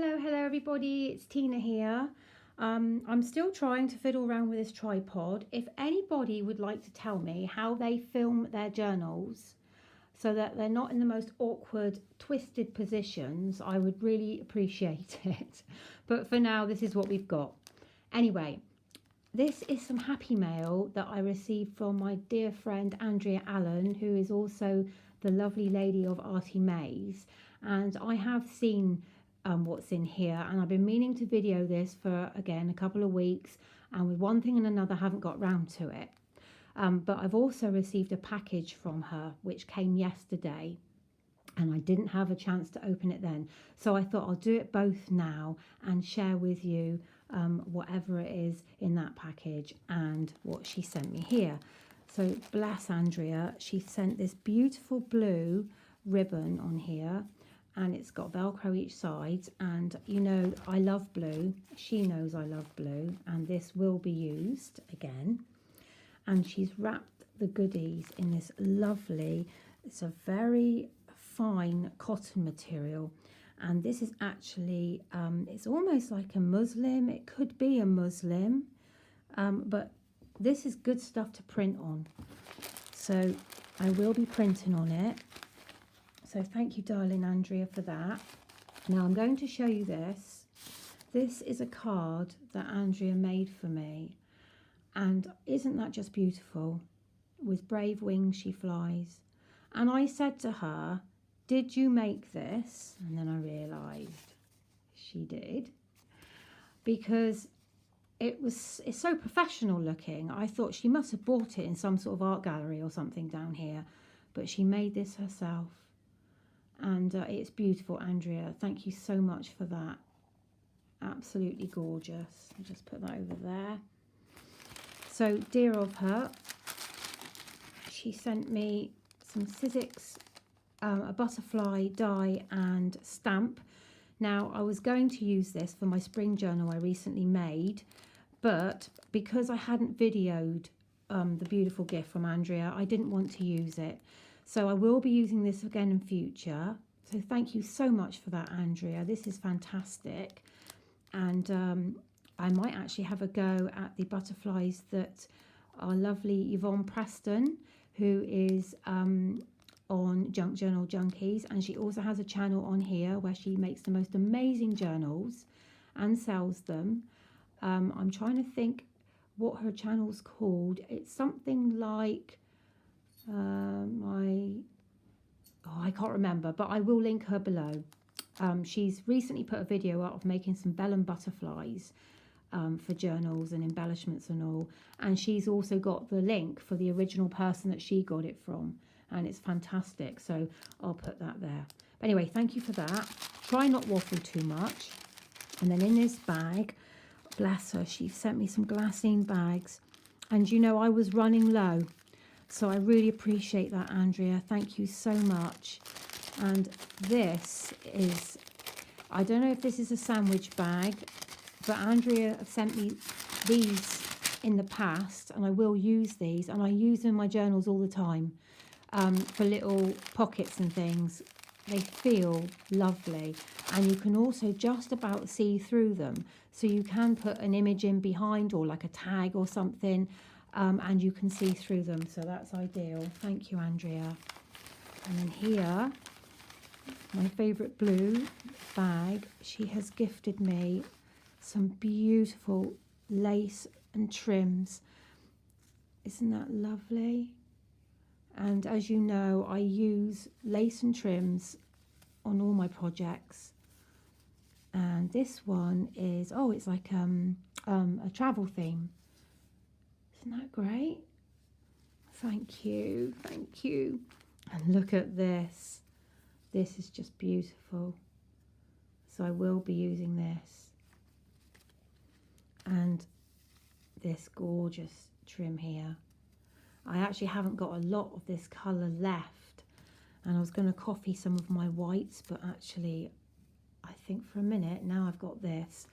Hello everybody, it's Tina here. I'm still trying to fiddle around with this tripod. If anybody would like to tell me how they film their journals so that they're not in the most awkward, twisted positions, I would really appreciate it. But for now, this is what we've got. Anyway, this is some happy mail that I received from my dear friend Andrea Allen, who is also the lovely lady of Artymaze. And I have seen what's in here, and I've been meaning to video this for again a couple of weeks, and with one thing and another haven't got round to it. But I've also received a package from her which came yesterday, and I didn't have a chance to open it then, so I thought I'll do it both now and share with you whatever it is in that package and what she sent me here. So bless Andrea, she sent this beautiful blue ribbon on here, and it's got Velcro each side, and you know I love blue, she knows I love blue, and this will be used again. And she's wrapped the goodies in this lovely, it's a very fine cotton material, and this is actually it's almost like a muslin, it could be a muslin, but this is good stuff to print on, so I will be printing on it. So thank you, darling Andrea, for that. Now I'm going to show you this. This is a card that Andrea made for me. And isn't that just beautiful? With brave wings she flies. And I said to her, did you make this? And then I realised she did. Because it's so professional looking. I thought she must have bought it in some sort of art gallery or something down here. But she made this herself. And it's beautiful, Andrea. Thank you so much for that. Absolutely gorgeous. I'll just put that over there. So, dear of her, she sent me some Sizzix, a butterfly die and stamp. Now, I was going to use this for my spring journal I recently made, but because I hadn't videoed the beautiful gift from Andrea, I didn't want to use it. So I will be using this again in future. So thank you so much for that, Andrea. This is fantastic. And I might actually have a go at the butterflies that our lovely Yvonne Preston, who is on Junk Journal Junkies. And she also has a channel on here where she makes the most amazing journals and sells them. I'm trying to think what her channel's called. It's something like... I can't remember, but I will link her below. She's recently put a video out of making some vellum butterflies for journals and embellishments and all, and she's also got the link for the original person that she got it from, and it's fantastic, so I'll put that there. But anyway, thank you for that. Try not waffle too much. And then in this bag, bless her, she sent me some glassine bags, and you know I was running low. So I really appreciate that, Andrea. Thank you so much. And this is, I don't know if this is a sandwich bag, but Andrea sent me these in the past, and I will use these, and I use them in my journals all the time for little pockets and things. They feel lovely, and you can also just about see through them. So you can put an image in behind or like a tag or something, and you can see through them, so that's ideal. Thank you, Andrea. And then here, my favourite blue bag, she has gifted me some beautiful lace and trims. Isn't that lovely? And as you know, I use lace and trims on all my projects. And this one is, oh, it's like a travel theme. Isn't that great? Thank you, thank you. And look at this. This is just beautiful. So I will be using this. And this gorgeous trim here. I actually haven't got a lot of this colour left. And I was going to copy some of my whites, but actually, I think for a minute, now I've got this,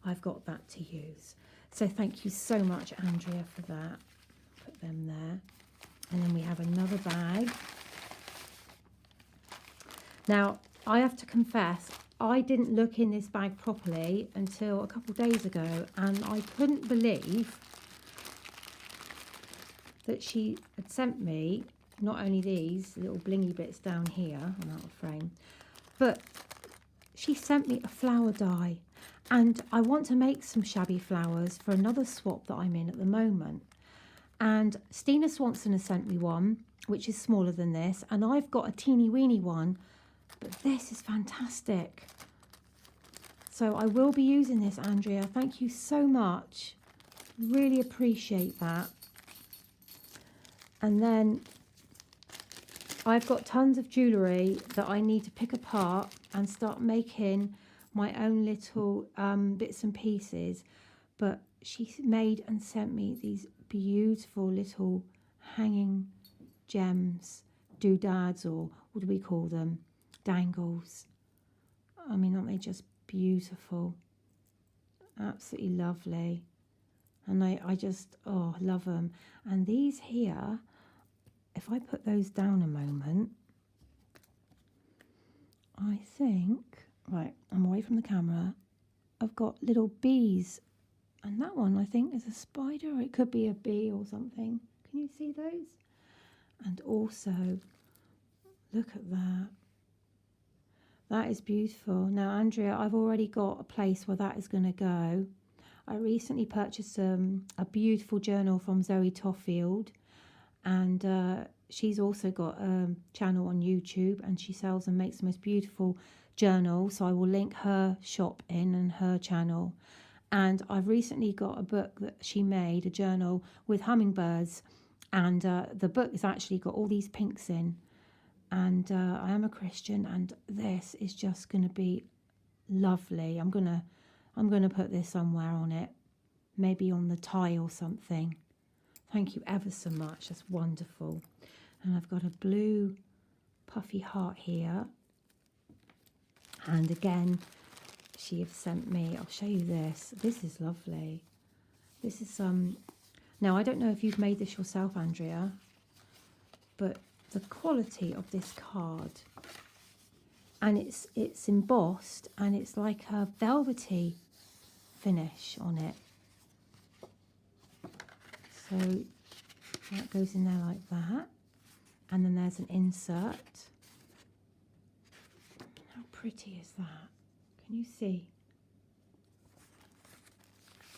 I've got that to use. So thank you so much, Andrea, for that. Put them there. And then we have another bag. Now, I have to confess, I didn't look in this bag properly until a couple of days ago, and I couldn't believe that she had sent me not only these little blingy bits down here on out of frame, but she sent me a flower die. And I want to make some shabby flowers for another swap that I'm in at the moment. And Stina Swanson has sent me one, which is smaller than this, and I've got a teeny weeny one, but this is fantastic. So I will be using this, Andrea. Thank you so much. Really appreciate that. And then I've got tons of jewellery that I need to pick apart and start making my own little bits and pieces. But she made and sent me these beautiful little hanging gems, doodads, or what do we call them? Dangles. I mean, aren't they just beautiful? Absolutely lovely. And I just, oh, love them. And these here, if I put those down a moment, I think, right, I'm away from the camera, I've got little bees. And that one, I think, is a spider, or it could be a bee or something. Can you see those? And also, look at that. That is beautiful. Now, Andrea, I've already got a place where that is going to go. I recently purchased a beautiful journal from Zoe Toffield, and she's also got a channel on YouTube, and she sells and makes the most beautiful journals. So I will link her shop in and her channel. And I've recently got a book that she made, a journal with hummingbirds, and the book has actually got all these pinks in. And I am a Christian, and this is just going to be lovely. I'm gonna put this somewhere on it, maybe on the tie or something. Thank you ever so much. That's wonderful. And I've got a blue puffy heart here. And again, she have sent me, I'll show you this. This is lovely. This is now I don't know if you've made this yourself, Andrea, but the quality of this card, and it's embossed, and it's like a velvety finish on it. So that goes in there like that, and then there's an insert. How pretty is that? Can you see?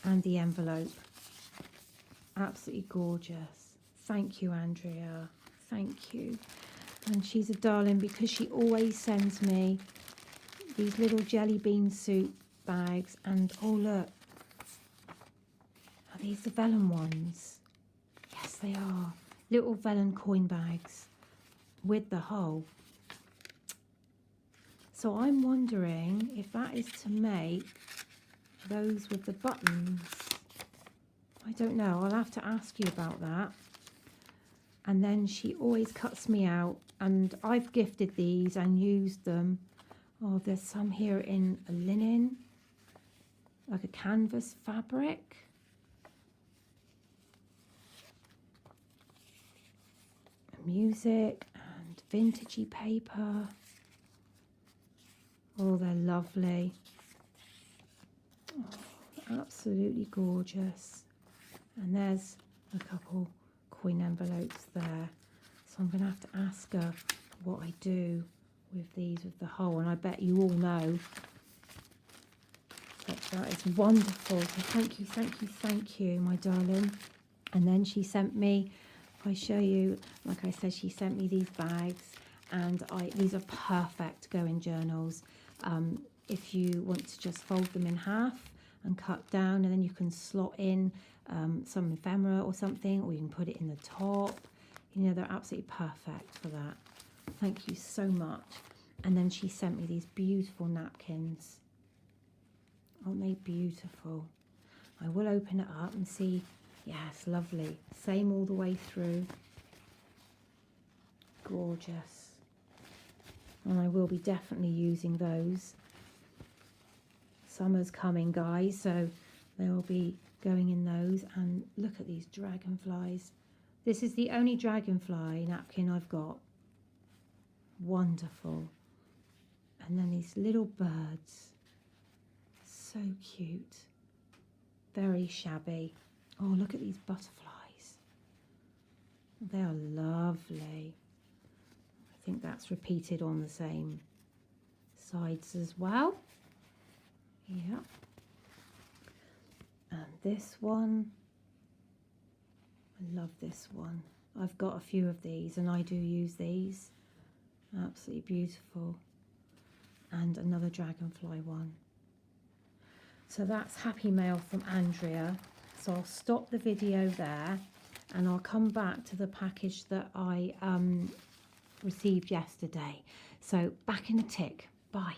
And the envelope. Absolutely gorgeous. Thank you, Andrea. Thank you. And she's a darling because she always sends me these little jelly bean soup bags. And oh, look. Are these the vellum ones? Yes, they are. Little vellum coin bags with the hole. So I'm wondering if that is to make those with the buttons. I don't know. I'll have to ask you about that. And then she always cuts me out, and I've gifted these and used them. Oh, there's some here in a linen, like a canvas fabric. Music and vintagey paper. Oh, they're lovely. Oh, absolutely gorgeous. And there's a couple coin envelopes there. So I'm going to have to ask her what I do with these with the hole. And I bet you all know that is wonderful. So thank you, thank you, thank you, my darling. And then she sent me, if I show you, like I said, she sent me these bags. And these are perfect to go in journals. If you want to just fold them in half and cut down, and then you can slot in some ephemera or something, or you can put it in the top. You know, they're absolutely perfect for that. Thank you so much. And then she sent me these beautiful napkins. Aren't they beautiful? I will open it up and see. Yes, lovely. Same all the way through. Gorgeous. And I will be definitely using those. Summer's coming, guys, so they will be going in those. And look at these dragonflies. This is the only dragonfly napkin I've got. Wonderful. And then these little birds. So cute. Very shabby. Oh, look at these butterflies. They are lovely. I think that's repeated on the same sides as well. Yeah. And this one. I love this one. I've got a few of these and I do use these. Absolutely beautiful. And another dragonfly one. So that's Happy Mail from Andrea. So I'll stop the video there and I'll come back to the package that I received yesterday. So back in a tick. Bye.